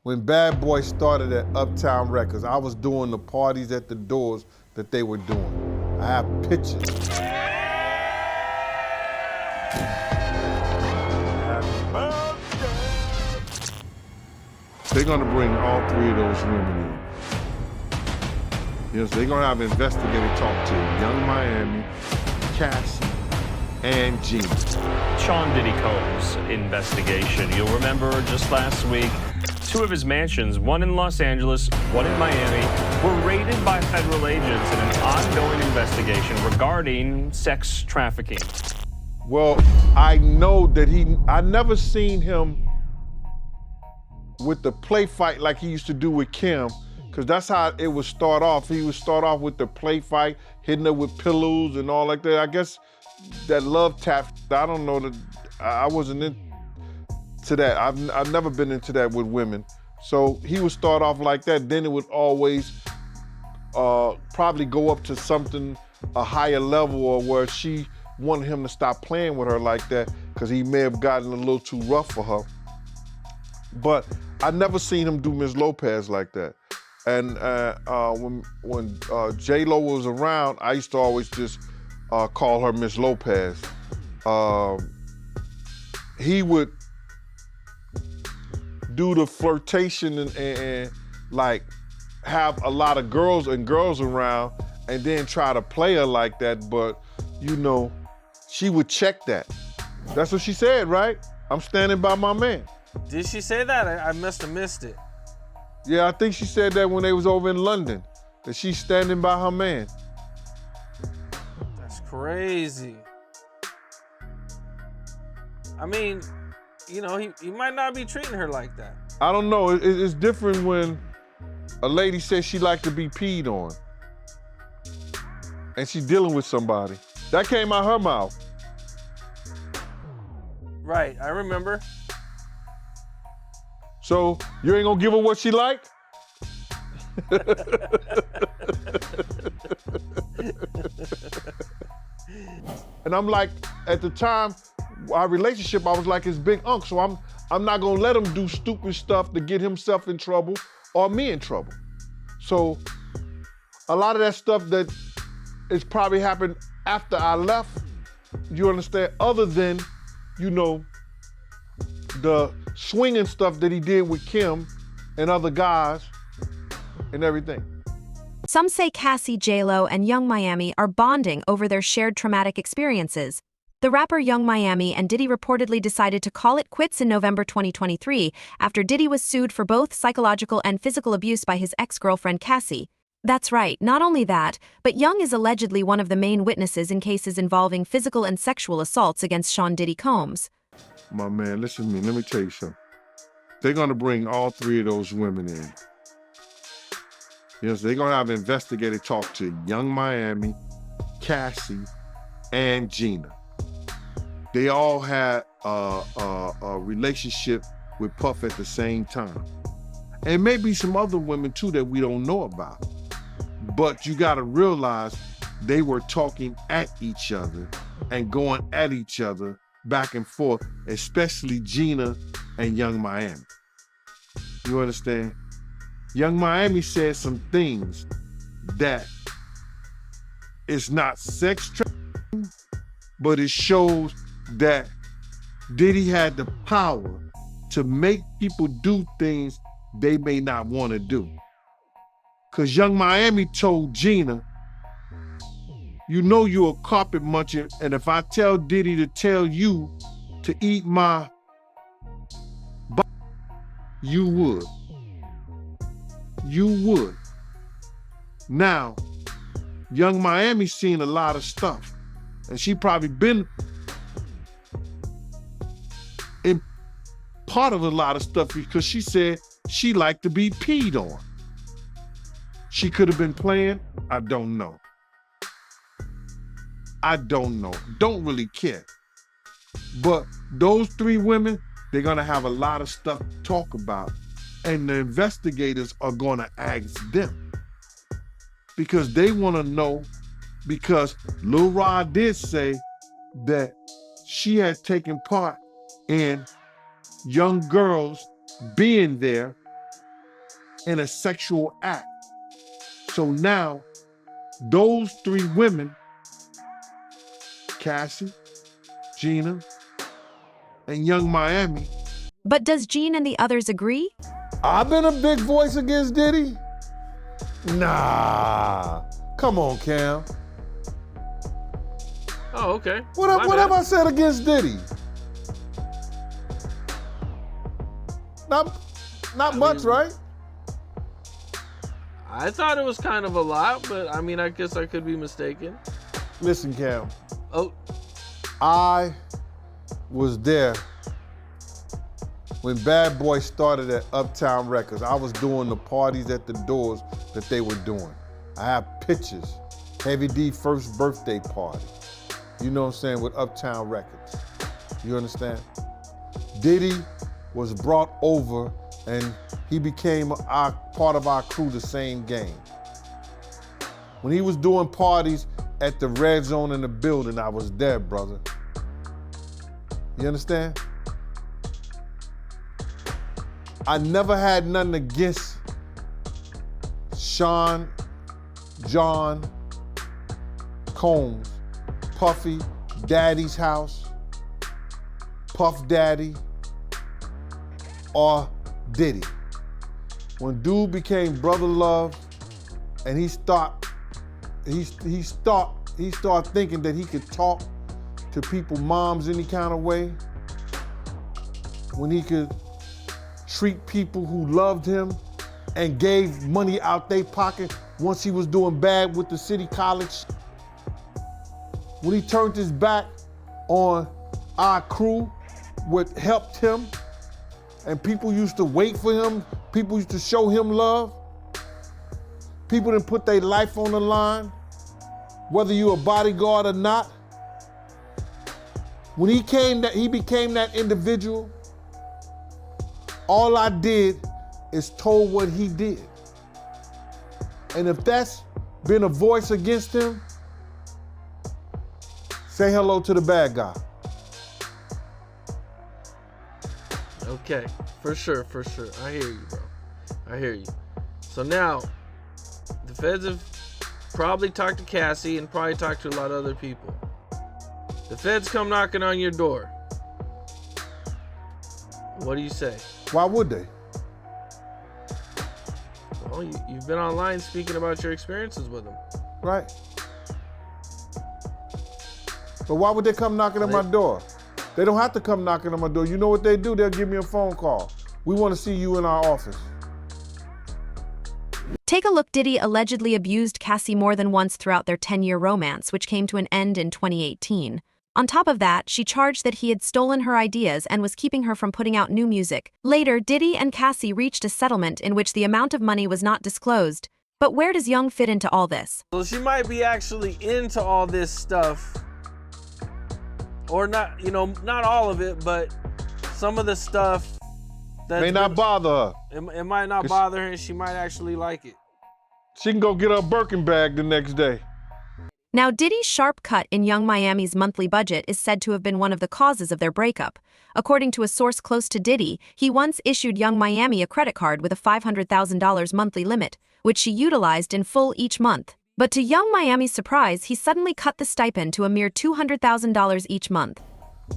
when Bad Boy started at Uptown Records, I was doing the parties at the doors that they were doing. I have pictures. They're gonna bring all three of those women in. Yes, they're gonna have an investigator talk to Young Miami, Cassie, and Gina. Sean Diddy Combs investigation. You'll remember just last week, two of his mansions, one in Los Angeles, one in Miami, were raided by federal agents in an ongoing investigation regarding sex trafficking. Well, I know that I never seen him with the play fight like he used to do with Kim, because that's how it would start off. He would start off with the play fight, hitting her with pillows and all like that. I guess that love tap, I don't know, that I wasn't into that. I've never been into that with women. So he would start off like that, then it would always probably go up to something, a higher level, or where she wanted him to stop playing with her like that because he may have gotten a little too rough for her. But I never seen him do Miss Lopez like that. And when J-Lo was around, I used to always just call her Miss Lopez. He would do the flirtation and like have a lot of girls around and then try to play her like that, but you know, she would check that. That's what she said, right? I'm standing by my man. Did she say that? I must have missed it. Yeah, I think she said that when they was over in London, that she's standing by her man. That's crazy. I mean, you know, he might not be treating her like that. I don't know, it's different when a lady says she like to be peed on and she's dealing with somebody. That came out her mouth. Right, I remember. So you ain't gonna give her what she like? And I'm like, at the time, our relationship, I was like his big uncle, so I'm not gonna let him do stupid stuff to get himself in trouble or me in trouble. So a lot of that stuff that it's probably happened after I left, you understand, other than, you know, the swinging stuff that he did with Kim and other guys and everything. Some say Cassie, J-Lo, and Young Miami are bonding over their shared traumatic experiences. The rapper Young Miami and Diddy reportedly decided to call it quits in November 2023 after Diddy was sued for both psychological and physical abuse by his ex-girlfriend Cassie. That's right, not only that, but Young is allegedly one of the main witnesses in cases involving physical and sexual assaults against Sean Diddy Combs. My man, listen to me, let me tell you something. They're gonna bring all three of those women in. Yes, they're gonna have an investigator talk to Young Miami, Cassie, and Gina. They all had a relationship with Puff at the same time. And maybe some other women too that we don't know about. But you gotta realize they were talking at each other and going at each other back and forth, especially Gina and Young Miami. You understand? Young Miami said some things that it's not sex trafficking, but it shows that Diddy had the power to make people do things they may not want to do. Because Young Miami told Gina, you know you're a carpet muncher, and if I tell Diddy to tell you to eat my body, you would. You would. Now, Young Miami's seen a lot of stuff, and she probably been in part of a lot of stuff because she said she liked to be peed on. She could have been playing, I don't know. I don't know, don't really care. But those three women, they're gonna have a lot of stuff to talk about, and the investigators are gonna ask them because they wanna know, because Lil Rod did say that she has taken part in young girls being there in a sexual act. So now, those three women, Cassie, Gina, and Young Miami. But does Gene and the others agree? I've been a big voice against Diddy? Nah. Come on, Cam. Oh, okay. What have I said against Diddy? Not much, right? I thought it was kind of a lot, but I mean, I guess I could be mistaken. Listen, Cam. Oh, I was there when Bad Boy started at Uptown Records. I was doing the parties at the doors that they were doing. I have pictures. Heavy D first birthday party. You know what I'm saying, with Uptown Records. You understand? Diddy was brought over and he became part of our crew the same game. When he was doing parties at the Red Zone in the building, I was there, brother. You understand? I never had nothing against Sean, John, Combs, Puffy, Daddy's House, Puff Daddy, or Diddy. When dude became Brother Love and he started thinking that he could talk to people, moms, any kind of way, when he could treat people who loved him and gave money out their pocket once he was doing bad with the city college, when he turned his back on our crew, what helped him, and people used to wait for him, people used to show him love, people didn't put their life on the line, whether you a bodyguard or not. When he became that individual, all I did is told what he did. And if that's been a voice against him, say hello to the bad guy. okay. For sure. I hear you, bro. I hear you. So now, the feds have probably talked to Cassie and probably talked to a lot of other people. The feds come knocking on your door. What do you say? Why would they? Well, you've been online speaking about your experiences with them. Right. But why would they come knocking on my door? They don't have to come knocking on my door. You know what they do? They'll give me a phone call. We want to see you in our office. Take a look. Diddy allegedly abused Cassie more than once throughout their 10-year romance, which came to an end in 2018. On top of that, she charged that he had stolen her ideas and was keeping her from putting out new music. Later, Diddy and Cassie reached a settlement in which the amount of money was not disclosed. But where does Young fit into all this? So she might be actually into all this stuff. Or not, not all of it, but some of the stuff that May not bother her. It might not bother her, and she might actually like it. She can go get her Birkin bag the next day. Now, Diddy's sharp cut in Young Miami's monthly budget is said to have been one of the causes of their breakup. According to a source close to Diddy, he once issued Young Miami a credit card with a $500,000 monthly limit, which she utilized in full each month. But to Young Miami's surprise, he suddenly cut the stipend to a mere $200,000 each month.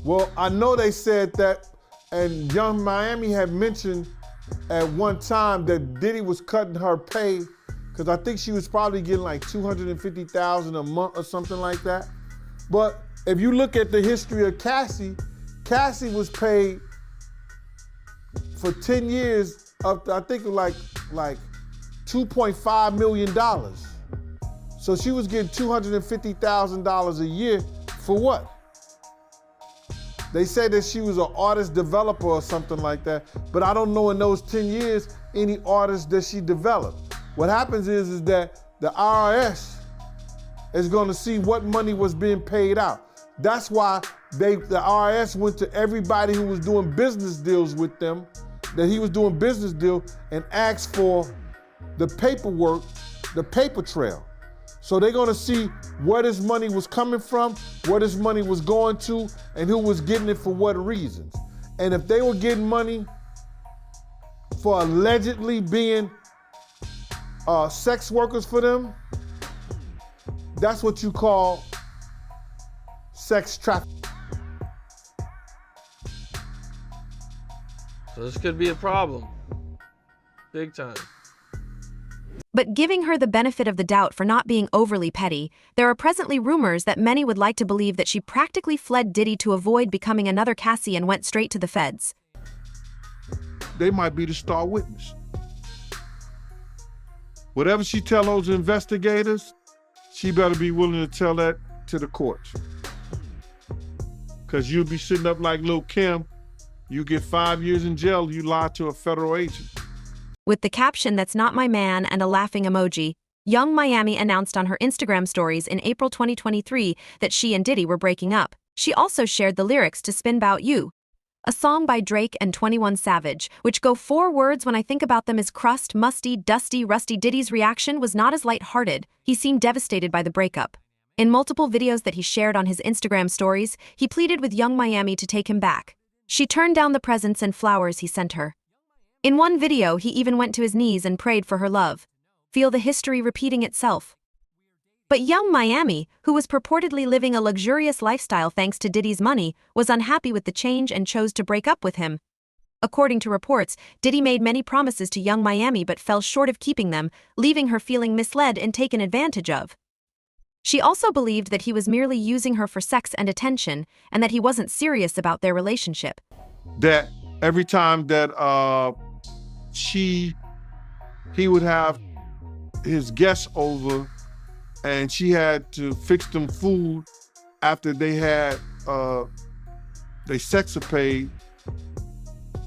Well, I know they said that, and Young Miami had mentioned at one time that Diddy was cutting her pay, because I think she was probably getting like $250,000 a month or something like that. But if you look at the history of Cassie, Cassie was paid for 10 years up to, I think, like $2.5 million. So she was getting $250,000 a year for what? They said that she was an artist developer or something like that, but I don't know in those 10 years any artists that she developed. What happens is that the IRS is gonna see what money was being paid out. That's why the IRS went to everybody who was doing business deals with them, that he was doing business deal, and asked for the paperwork, the paper trail. So they're gonna see where this money was coming from, where this money was going to, and who was getting it for what reasons. And if they were getting money for allegedly being sex workers for them, that's what you call sex trafficking. So this could be a problem. Big time. But giving her the benefit of the doubt for not being overly petty, there are presently rumors that many would like to believe that she practically fled Diddy to avoid becoming another Cassie and went straight to the feds. They might be the star witness. Whatever she tell those investigators, she better be willing to tell that to the courts. Because you'll be sitting up like Lil' Kim, you get 5 years in jail, you lied to a federal agent. With the caption "That's not my man" and a laughing emoji, Young Miami announced on her Instagram stories in April 2023 that she and Diddy were breaking up. She also shared the lyrics to Spin 'Bout You, a song by Drake and 21 Savage, which go 4 words when I think about them is crust, musty, dusty, rusty. Diddy's reaction was not as lighthearted. He seemed devastated by the breakup. In multiple videos that he shared on his Instagram stories, he pleaded with Young Miami to take him back. She turned down the presents and flowers he sent her. In one video, he even went to his knees and prayed for her love. Feel the history repeating itself. But Young Miami, who was purportedly living a luxurious lifestyle thanks to Diddy's money, was unhappy with the change and chose to break up with him. According to reports, Diddy made many promises to Young Miami but fell short of keeping them, leaving her feeling misled and taken advantage of. She also believed that he was merely using her for sex and attention, and that he wasn't serious about their relationship. That every time that he would have his guests over and she had to fix them food after they had they sexapade,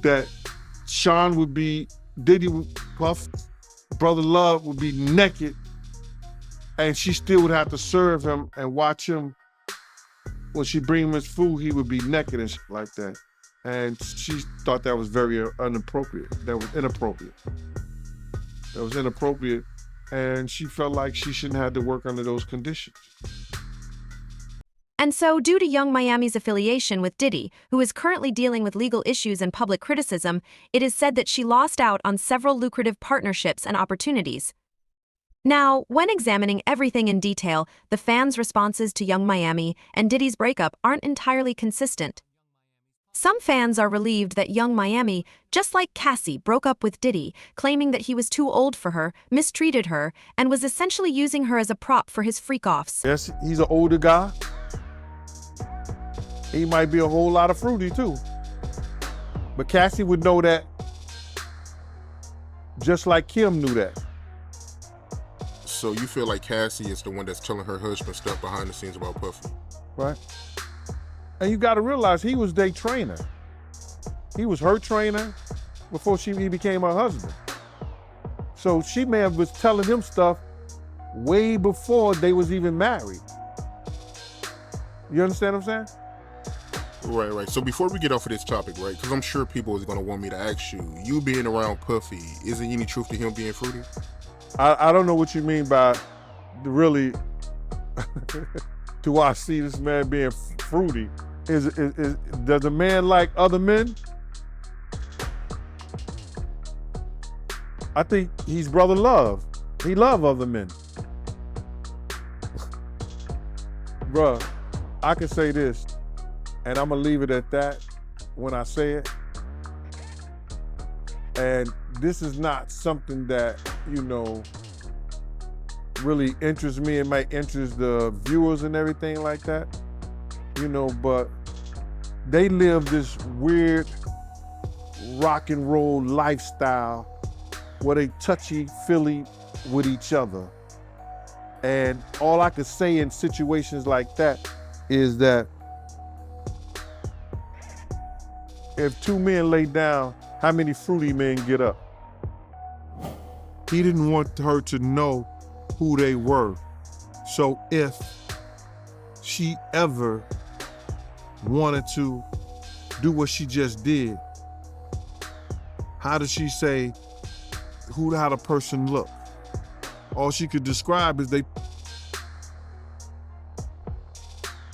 that Sean would be, Diddy would, Puff, Brother Love would be naked and she still would have to serve him and watch him. When she bring him his food, he would be naked and shit like that. And she thought that was very inappropriate. That was inappropriate. That was inappropriate. And she felt like she shouldn't have to work under those conditions. And so, due to Young Miami's affiliation with Diddy, who is currently dealing with legal issues and public criticism, it is said that she lost out on several lucrative partnerships and opportunities. Now, when examining everything in detail, the fans' responses to Young Miami and Diddy's breakup aren't entirely consistent. Some fans are relieved that Young Miami, just like Cassie, broke up with Diddy, claiming that he was too old for her, mistreated her, and was essentially using her as a prop for his freak-offs. Yes, he's an older guy. He might be a whole lot of fruity too. But Cassie would know that just like Kim knew that. So you feel like Cassie is the one that's telling her husband stuff behind the scenes about Puffy? Right. And you got to realize he was their trainer. He was her trainer before he became her husband. So she may have was telling him stuff way before they was even married. You understand what I'm saying? Right. So before we get off of this topic, right, because I'm sure people is going to want me to ask you being around Puffy, is there any truth to him being fruity? I don't know what you mean by really, do I see this man being fruity? Does a man like other men? I think he's Brother Love. He love other men. Bruh, I can say this, and I'm gonna leave it at that when I say it. And this is not something that, really interests me. It might interest the viewers and everything like that, but they live this weird rock and roll lifestyle where they touchy-feely with each other. And all I could say in situations like that is that if 2 men lay down, how many fruity men get up? He didn't want her to know who they were. So if she ever wanted to do what she just did, how did she say how the person looked? All she could describe is if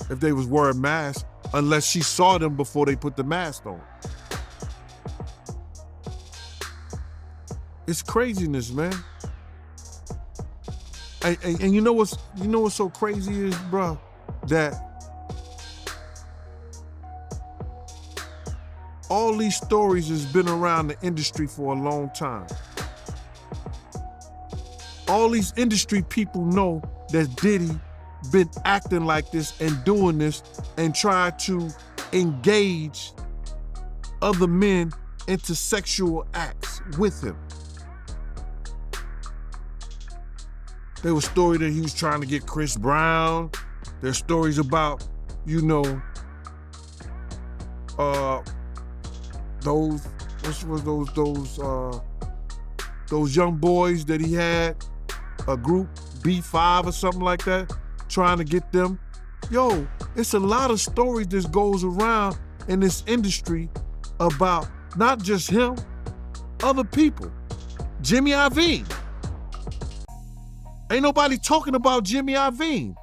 they was wearing masks, unless she saw them before they put the mask on. It's craziness, man. And you know what's so crazy is, bro, that all these stories has been around the industry for a long time. All these industry people know that Diddy been acting like this and doing this and try to engage other men into sexual acts with him. There was story that he was trying to get Chris Brown. There's stories about, those young boys that he had, a group B5 or something like that, trying to get them. Yo, it's a lot of stories that goes around in this industry about not just him, other people. Jimmy Iovine. Ain't nobody talking about Jimmy Iovine.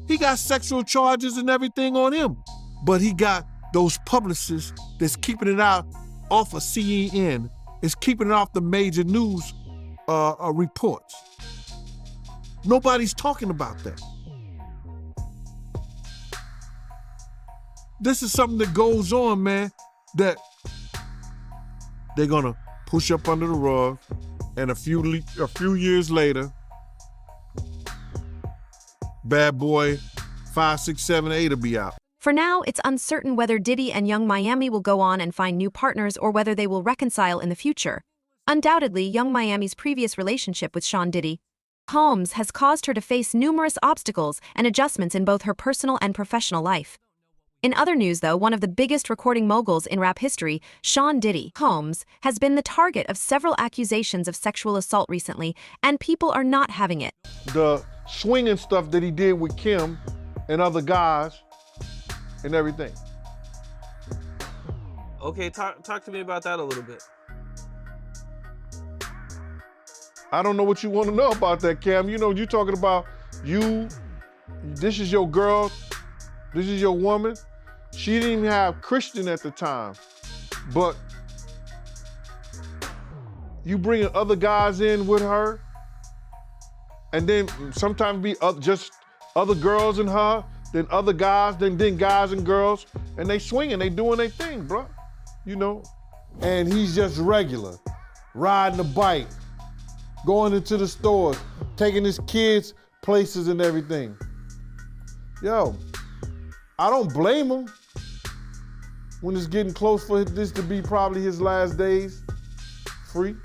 He got sexual charges and everything on him, but he got those publicists that's keeping it out off of CNN, is keeping it off the major news reports. Nobody's talking about that. This is something that goes on, man, that they're gonna push up under the rug, and a few years later, Bad Boy 5, 6, 7, 8 will be out. For now, it's uncertain whether Diddy and Young Miami will go on and find new partners or whether they will reconcile in the future. Undoubtedly, Young Miami's previous relationship with Sean Diddy Combs has caused her to face numerous obstacles and adjustments in both her personal and professional life. In other news, though, one of the biggest recording moguls in rap history, Sean Diddy Combs, has been the target of several accusations of sexual assault recently, and people are not having it. The swinging stuff that he did with Kim and other guys and everything. Okay, talk to me about that a little bit. I don't know what you want to know about that, Cam. You're talking about this is your girl, this is your woman. She didn't even have Christian at the time, but you bringing other guys in with her, and then sometimes be just other girls and her, then other guys, then guys and girls, and they swinging, they doing their thing, bro. And he's just regular, riding a bike, going into the stores, taking his kids places and everything. Yo, I don't blame him when it's getting close for this to be probably his last days free.